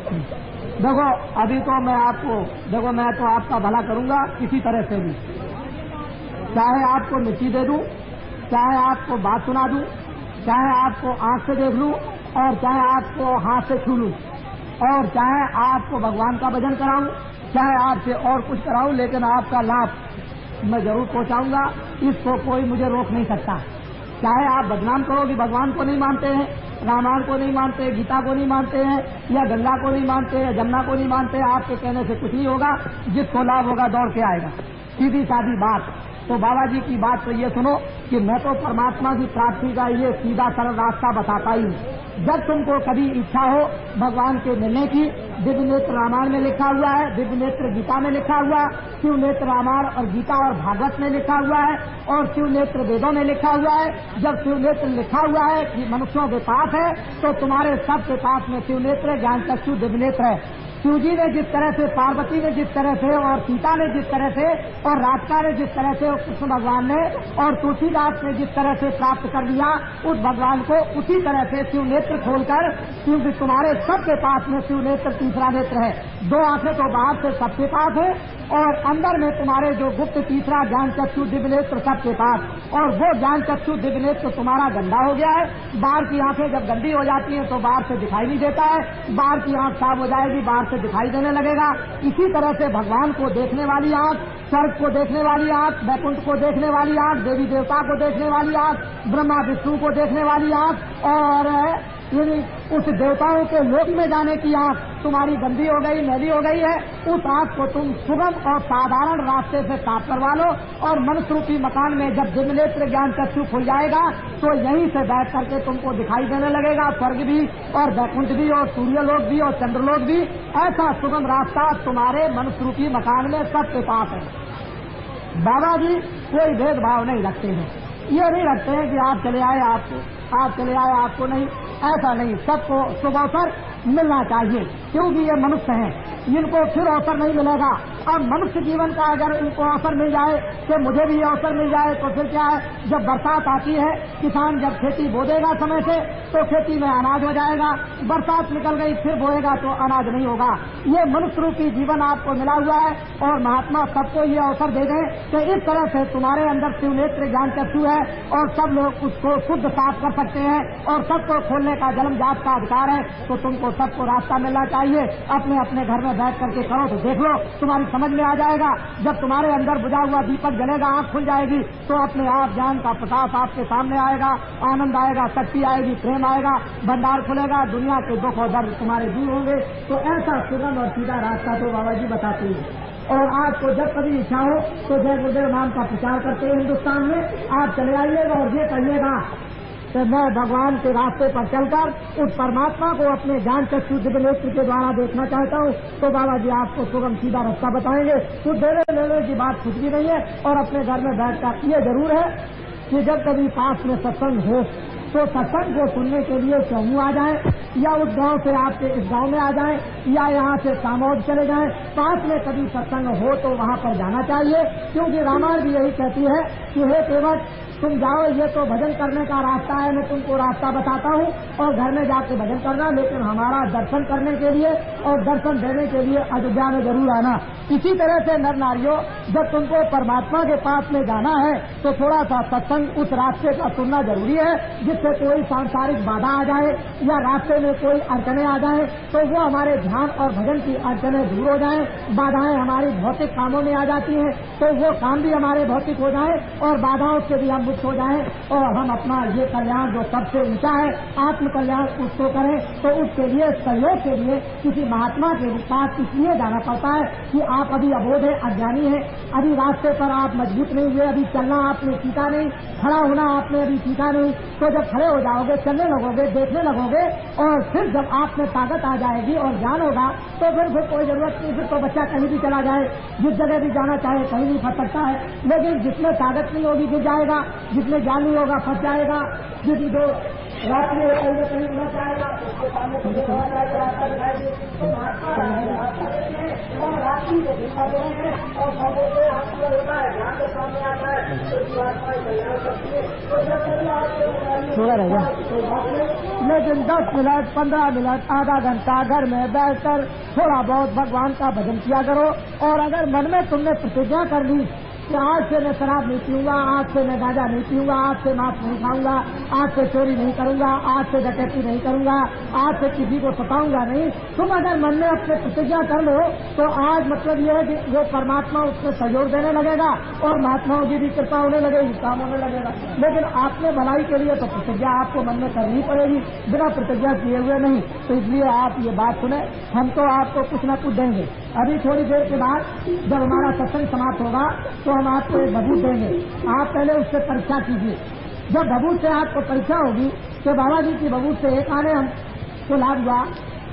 देखो अभी तो मैं तो आपका भला करूंगा किसी तरह से भी, चाहे आपको मिट्टी दे दूं, चाहे आपको बात सुना दूं, चाहे आपको आंख से देख लूं, और चाहे आपको हाथ से छू लूं, और चाहे आपको भगवान का भजन कराऊं, चाहे आपसे और कुछ कराऊं, लेकिन आपका लाभ मैं जरूर पहुंचाऊंगा। इसको कोई मुझे रोक नहीं सकता। चाहे आप बदनाम करो कि भगवान को नहीं मानते हैं, रामायण को नहीं मानते, गीता को नहीं मानते हैं, या गंगा को नहीं मानते, या जमुना को नहीं मानते, आपके कहने से कुछ नहीं होगा। जिसको लाभ होगा दौड़ के आएगा। सीधी सादी बात। तो बाबा जी की बात तो ये सुनो कि मैं तो परमात्मा की प्राप्ति का ये सीधा सरल रास्ता बताता ही हूँ। जब तुमको कभी इच्छा हो भगवान के मिलने की, दिव्य नेत्र रामायण में लिखा हुआ है, दिव्य नेत्र गीता में लिखा हुआ है, शिव नेत्र रामायण और गीता और भागवत में लिखा हुआ है, और शिव नेत्र वेदों में लिखा हुआ है। जब शिव नेत्र लिखा हुआ है कि मनुष्यों के पास है, तो तुम्हारे सबके पास में शिव नेत्र, ज्ञान चक्षु, दिव्य नेत्र है। शिव जी ने जिस तरह से, पार्वती ने जिस तरह से, और सीता ने जिस तरह से, और राधिका ने जिस तरह से, और कृष्ण भगवान ने और तुलसीदास ने जिस तरह से प्राप्त कर लिया उस भगवान को, उसी तरह से शिव नेत्र खोलकर, क्योंकि तुम्हारे सबके पास में शिव नेत्र तीसरा नेत्र है। दो आंखें तो बाहर से सबके पास है, और अंदर में तुम्हारे जो गुप्त तीसरा ज्ञान चक्षु दिव्य नेत्र सबके पास, और वो ज्ञान चक्षु दिव्य नेत्र तुम्हारा गंदा हो गया है। बाहर की आंखें जब गंदी हो जाती हैं तो बाहर से दिखाई नहीं देता है, बाहर की आंख साफ हो जाएगी, बाहर से दिखाई देने लगेगा। इसी तरह से भगवान को देखने वाली आंख, स्वर्ग को देखने वाली आंख, वैकुंठ को देखने वाली आंख, देवी देवता को देखने वाली आंख, ब्रह्मा विष्णु को देखने वाली आंख, और उस देवताओं के लोक में जाने की आंख तुम्हारी गंदी हो गई, मैली हो गई है। उस आंख को तुम सुगम और साधारण रास्ते से साफ करवा लो, और मनुष्य रूपी मकान में जब दिव्य नेत्र ज्ञान चक्षु खुल जाएगा तो यहीं से बैठ करके तुमको दिखाई देने लगेगा स्वर्ग भी, और वैकुंठ भी, और सूर्यलोक भी, और चंद्रलोक भी। ऐसा सुगम रास्ता तुम्हारे मनुष्य रूपी मकान में सबके पास है। बाबा जी कोई भेदभाव नहीं रखते हैं। ये नहीं रखते हैं कि आप चले आए आपको नहीं, ऐसा नहीं। सबको शुभ अवसर मिलना चाहिए, क्योंकि ये मनुष्य हैं, इनको फिर अवसर नहीं मिलेगा। अब मनुष्य जीवन का अगर इनको अवसर मिल जाए कि मुझे भी अवसर मिल जाए, तो फिर क्या है, जब बरसात आती है, किसान जब खेती बो देगा समय से, तो खेती में अनाज हो जाएगा। बरसात निकल गई फिर बोएगा तो अनाज नहीं होगा। ये मनुष्य रूपी जीवन आपको मिला हुआ है, और महात्मा सबको ये अवसर दे दें कि इस तरह से तुम्हारे अंदर शिव नेत्र ज्ञान चक्षु है, और सब लोग उसको शुद्ध साफ कर सकते हैं, और सबको खोलने का जन्म जात का अधिकार है। तो तुमको सबको रास्ता मिलना चाहिए। अपने अपने घर में बैठ करके करो तो देख लो, तुम्हारी समझ में आ जाएगा। जब तुम्हारे अंदर बुझा हुआ दीपक जलेगा, आंख खुल जाएगी, तो अपने आप ज्ञान का प्रकाश आपके सामने आएगा, आनंद आएगा, शक्ति आएगी, प्रेम आएगा, भंडार खुलेगा, दुनिया के दुख और दर्द तुम्हारे दूर होंगे। तो ऐसा सुगम और सीधा रास्ता तो बाबा जी बताते हैं। और आपको जब कभी इच्छा हो तो जय गुरुदेव नाम का प्रचार करते हैं हिंदुस्तान में, आप चले आइएगा और ये कहिएगा कि मैं भगवान के रास्ते पर चलकर उस परमात्मा को अपने ज्ञान चक्षु दिव्य नेत्र के द्वारा देखना चाहता हूँ। तो बाबा जी आपको सुगम सीधा रास्ता बताएंगे। कुछ देने लेने की बात कुछ भी नहीं है। और अपने घर में बैठकर ये जरूर है कि जब कभी पास में सत्संग हो तो सत्संग को सुनने के लिए चौमू आ जाए, या उस गांव से आपके इस गांव में आ जाए, या यहाँ से सामौद चले जाएं। पास में कभी सत्संग हो तो वहाँ पर जाना चाहिए, क्योंकि रामायण भी यही कहती है कि हे केवट तुम जाओ, ये तो भजन करने का रास्ता है, मैं तुमको रास्ता बताता हूँ, और घर में जाके भजन करना, लेकिन हमारा दर्शन करने के लिए और दर्शन देने के लिए अयोध्या में जरूर आना। इसी तरह से नर नारियों, जब तुमको परमात्मा के पास में जाना है तो थोड़ा सा सत्संग उस रास्ते का सुनना जरूरी है, जिससे कोई सांसारिक बाधा आ जाए या रास्ते में कोई अड़चने आ जाए तो वो हमारे ध्यान और भजन की अड़चने दूर हो जाएं। बाधाएं हमारी भौतिक कामों में आ जाती हैं तो वो काम भी हमारे भौतिक हो जाए, और बाधाओं से भी हम मुक्त हो जाएं, और हम अपना ये कल्याण जो सबसे ऊंचा है आत्म कल्याण उसको करें। तो उसके लिए सहयोग के लिए किसी महात्मा के पास इसलिए जाना पड़ता है कि आप अभी अबोध है, अज्ञानी है, अभी रास्ते पर आप मजबूत नहीं हुए, अभी चलना आपने सीखा नहीं, खड़ा होना आपने अभी सीखा नहीं। तो जब खड़े हो जाओगे, चलने लगोगे, देखने लगोगे, और फिर जब आप में ताकत आ जाएगी और ज्ञान होगा तो फिर कोई जरूरत नहीं, फिर तो बच्चा कहीं भी चला जाए, जिस जगह भी जाना चाहे कहीं भी फंस सकता है। लेकिन जिसमें ताकत नहीं होगी गिर जाएगा, जिसमें ज्ञान नहीं होगा फंस जाएगा, जिस जो रात में कहीं न जाएगा उसके सामने रास्ता दिखाएगी। तो और रात्रि को दिखा देंगे और सबसे आपको होता है ध्यान के सामने आता है तो कल्याण करती है। तो जब लेकिन 10 मिनट 15 मिनट आधा घंटा घर में बैठकर थोड़ा बहुत भगवान का भजन किया करो। और अगर मन में तुमने प्रतिज्ञा कर ली कि आज से मैं शराब नहीं पीऊंगा, आज से मैं गांजा नहीं पीऊंगा, आज से मांस नहीं खाऊंगा, आज से चोरी नहीं करूंगा, आज से डकैती नहीं करूंगा, आज से किसी को सताऊंगा नहीं, तुम अगर मन में अपने प्रतिज्ञा कर लो तो आज मतलब यह है कि वो परमात्मा उसमें सहयोग देने लगेगा और महात्माओं की भी कृपा होने लगेगी, काम होने लगेगा। लेकिन आपने भलाई के लिए तो प्रतिज्ञा आपको मन में करनी पड़ेगी, बिना प्रतिज्ञा किए हुए नहीं। तो इसलिए आप ये बात सुने, हम तो आपको कुछ न कुछ देंगे। अभी थोड़ी देर के बाद जब हमारा सत्संग समाप्त होगा तो हम आपको एक भभूत देंगे। आप पहले उससे परीक्षा कीजिए। जब भभूत से आपको परीक्षा होगी तो बाबा जी की भभूत से 1 आने हमको लाभ हुआ,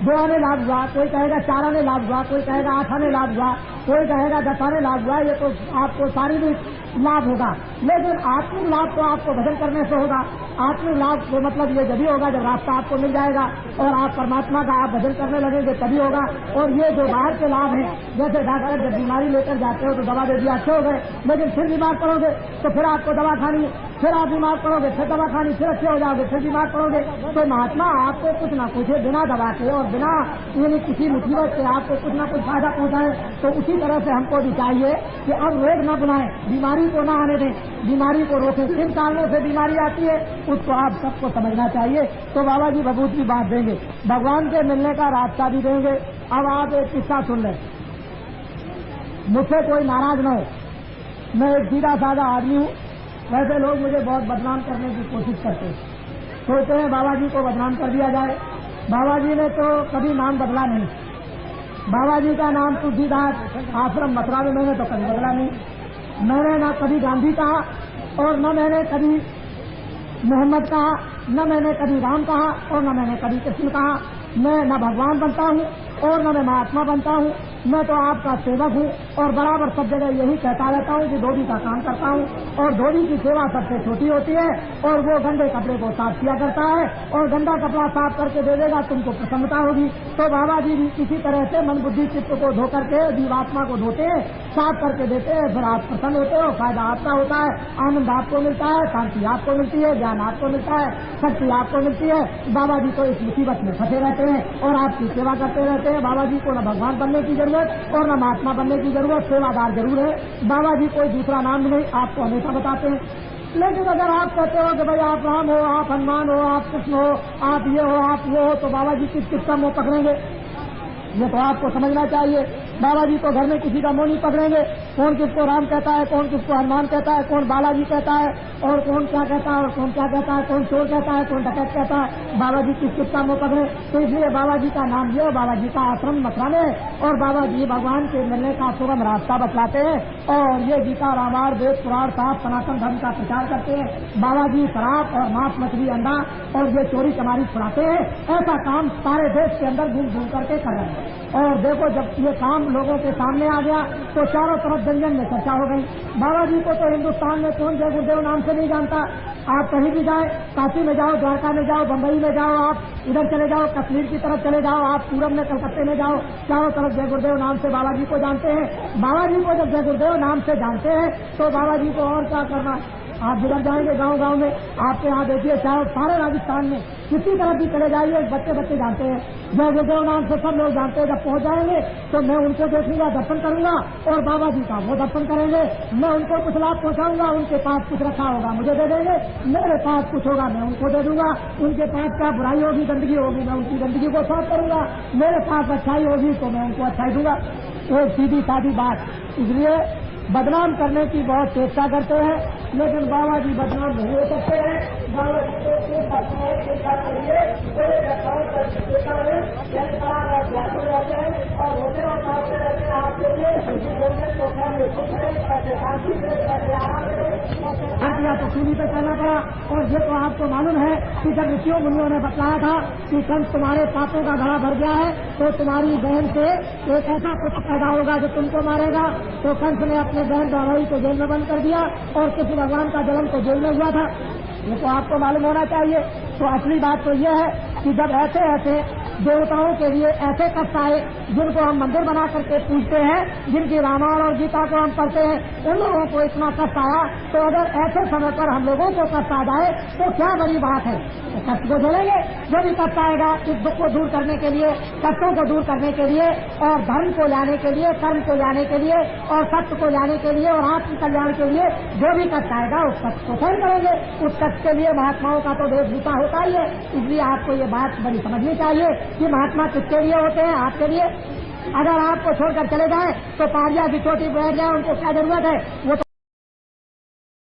2 आने लाभ हुआ, कोई कहेगा 4 आने लाभ हुआ, कोई कहेगा 8 आने लाभ हुआ, कोई कहेगा 10 आने लाभ हुआ। ये तो आपको शारीरिक लाभ होगा, लेकिन आत्मिक लाभ तो आपको भजन करने से होगा। आत्मिक लाभ को मतलब ये जब होगा जब रास्ता आपको मिल जाएगा और आप परमात्मा का आप भजन करने लगेंगे तभी होगा। और ये जो बाहर के लाभ हैं, जैसे डॉक्टर जब बीमारी लेकर जाते हो तो दवा दे दिया, अच्छे हो गए, लेकिन फिर बीमार पड़ोगे तो फिर आपको दवा खानी, फिर आप बीमार पड़ोगे, फिर दवा खानी, फिर अच्छे हो जाओगे, फिर बीमार पड़ोगे। तो महात्मा आपको कुछ ना कुछ बिना दवा के और बिना यानी किसी मुसीबत से आपको कुछ ना कुछ फायदा पहुंचाए। तो उसी तरह से हमको भी चाहिए कि अब रोग न बुलाएं, बीमारी को ना आने दें, बीमारी को रोकें। किन कारणों से बीमारी आती है उसको आप सबको समझना चाहिए। तो बाबा जी भभूत की बात देंगे, भगवान के मिलने का रास्ता भी देंगे। अब आप एक किस्सा सुन लें, मुझसे कोई नाराज न हो, मैं एक सीधा साधा आदमी हूँ। वैसे लोग मुझे बहुत बदनाम करने की कोशिश करते हैं, सोचते हैं बाबा जी को बदनाम कर दिया जाए। बाबा जी ने तो कभी नाम बदला नहीं। बाबा जी का नाम तुलसीदास आश्रम मथुरा में मैंने तो कभी बदला नहीं। मैंने न कभी गांधी कहा और न मैंने कभी मोहम्मद कहा, न मैंने कभी राम कहा और न मैंने कभी कृष्ण कहा। मैं न भगवान बनता हूँ और न मैं महात्मा बनता हूँ, मैं तो आपका सेवक हूँ। और बराबर सब जगह यही कहता रहता हूँ कि धोबी का काम करता हूँ और धोबी की सेवा सबसे छोटी होती है। और वो गंदे कपड़े को साफ किया करता है और गंदा कपड़ा साफ करके दे देगा, तुमको प्रसन्नता होगी। तो बाबा जी भी किसी तरह से मन बुद्धि चित्त को धो करके जीवात्मा को धोते हैं, साफ करके देते हैं, फिर आप प्रसन्न होते हो, फायदा आपका होता है, आनंद आपको मिलता है, शांति आपको मिलती है, ज्ञान आपको मिलता है, शक्ति आपको मिलती है। बाबा जी तो इस मुसीबत में फंसे रहते हैं और आपकी सेवा करते रहते हैं। बाबा जी को न भगवान बनने की जरूरत और न महात्मा बनने की जरूरत, सेवादार जरूर है। बाबा जी कोई दूसरा नाम नहीं, आपको हमेशा बताते हैं। लेकिन अगर आप कहते हो कि भाई आप राम हो, आप हनुमान हो, आप कृष्ण हो, आप ये हो, आप वो हो, तो बाबा जी किसका मुंह पकड़ेंगे? ये तो आपको समझना चाहिए। बाबा जी तो घर में किसी का मुंह नहीं पकड़ेंगे। कौन किसको राम कहता है, कौन किसको हनुमान कहता है, कौन बालाजी कहता है और कौन क्या कहता है और कौन क्या कहता है, कौन चोर कहता है, कौन डकैत कहता है। बाबा जी किसका मुंह पकड़े? तो इसलिए बाबा जी का नाम ये, बाबा जी का आश्रम मथुरा में है और बाबा जी भगवान के मिलने का सुगम रास्ता बतलाते हैं। और ये गीता रामायण वेद पुराण साहब सनातन धर्म का प्रचार करते हैं। बाबा जी शराब और मांस मछली अंडा और ये चोरी चमारी छुड़ाते हैं। ऐसा काम सारे देश के अंदर घूम घूम करके कर रहे हैं। और देखो जब ये काम लोगों के सामने आ गया तो चारों तरफ जन में चर्चा हो गई। बाबा जी को तो हिंदुस्तान में कौन जय गुरुदेव नाम से नहीं जानता। आप कहीं भी जाए, काशी में जाओ, द्वारका में जाओ, बंबई में जाओ, आप इधर चले जाओ, कश्मीर की तरफ चले जाओ, आप पूरब में कलकत्ते में जाओ, चारों तरफ जय गुरुदेव नाम से बाबा जी को जानते हैं। बाबा जी को जब जय गुरुदेव नाम से जानते हैं तो बाबा जी को और क्या करना। आप जिधर जाएंगे गांव गांव में, आपके यहाँ देखिए चाहे सारे राजस्थान में किसी तरफ भी चले जाइए, बच्चे बच्चे जानते हैं जय गुरुदेव नाम से, सब लोग जानते हैं। जब पहुंच जाएंगे तो मैं उनको देखूंगा, दर्शन करूंगा और बाबा जी का वो दर्शन करेंगे। मैं उनको कुछ लाभ पहुंचाऊंगा, उनके पास कुछ रखा होगा मुझे दे देंगे, मेरे पास कुछ होगा मैं उनको दे दूंगा। उनके पास क्या बुराई होगी, गंदगी होगी, मैं उनकी गंदगी को साफ करूंगा। मेरे पास अच्छाई होगी तो मैं उनको अच्छाई दूंगा। एक सीधी सादी बात। इसलिए बदनाम करने की बहुत चेष्टा करते हैं, लेकिन बाबा जी बदनाम नहीं हो सकते हैं। बाबा जी को चेष्टा करिए रहते हैं और होते और काटते रहते हैं आपके लिए। या तो सूली पे चलना पड़ा। और ये तो आपको मालूम है कि जब ऋषियों मुनियों ने बताया था कि कंस तुम्हारे पापों का घड़ा भर गया है तो तुम्हारी बहन से एक ऐसा पुत्र पैदा होगा जो तुमको मारेगा, तो कंस ने अपने बहन द्वाराई को जेल में बंद कर दिया और कृष्ण भगवान का जन्म तो जेल में हुआ था। ये तो आपको मालूम होना चाहिए। तो असली बात तो यह है कि जब ऐसे ऐसे देवताओं के लिए ऐसे कष्ट आए जिनको हम मंदिर बना करके पूजते हैं, जिनकी रामायण और गीता को हम पढ़ते हैं, उन लोगों को इतना कष्ट आया। तो अगर ऐसे समय पर हम लोगों को कष्ट आ जाए तो क्या बड़ी बात है, तो कष्ट को झेलेंगे। जो भी कष्ट आएगा इस दुख को दूर करने के लिए, कष्टों को दूर करने के लिए और धर्म को लाने के लिए, कर्म को लाने के लिए और सत्य को लाने के लिए और आत्म कल्याण के लिए जो भी कष्ट आएगा उस कष्ट को सहन करेंगे। उस कष्ट के लिए महात्माओं का तो वेशभूषा होता ही है। इसलिए आपको ये बात बड़ी समझनी चाहिए कि महात्मा किसके लिए होते हैं, आपके लिए। अगर आपको छोड़कर चले जाए तो पारिया की चोटी बैठ जाए, उनको क्या जरूरत है, वो तो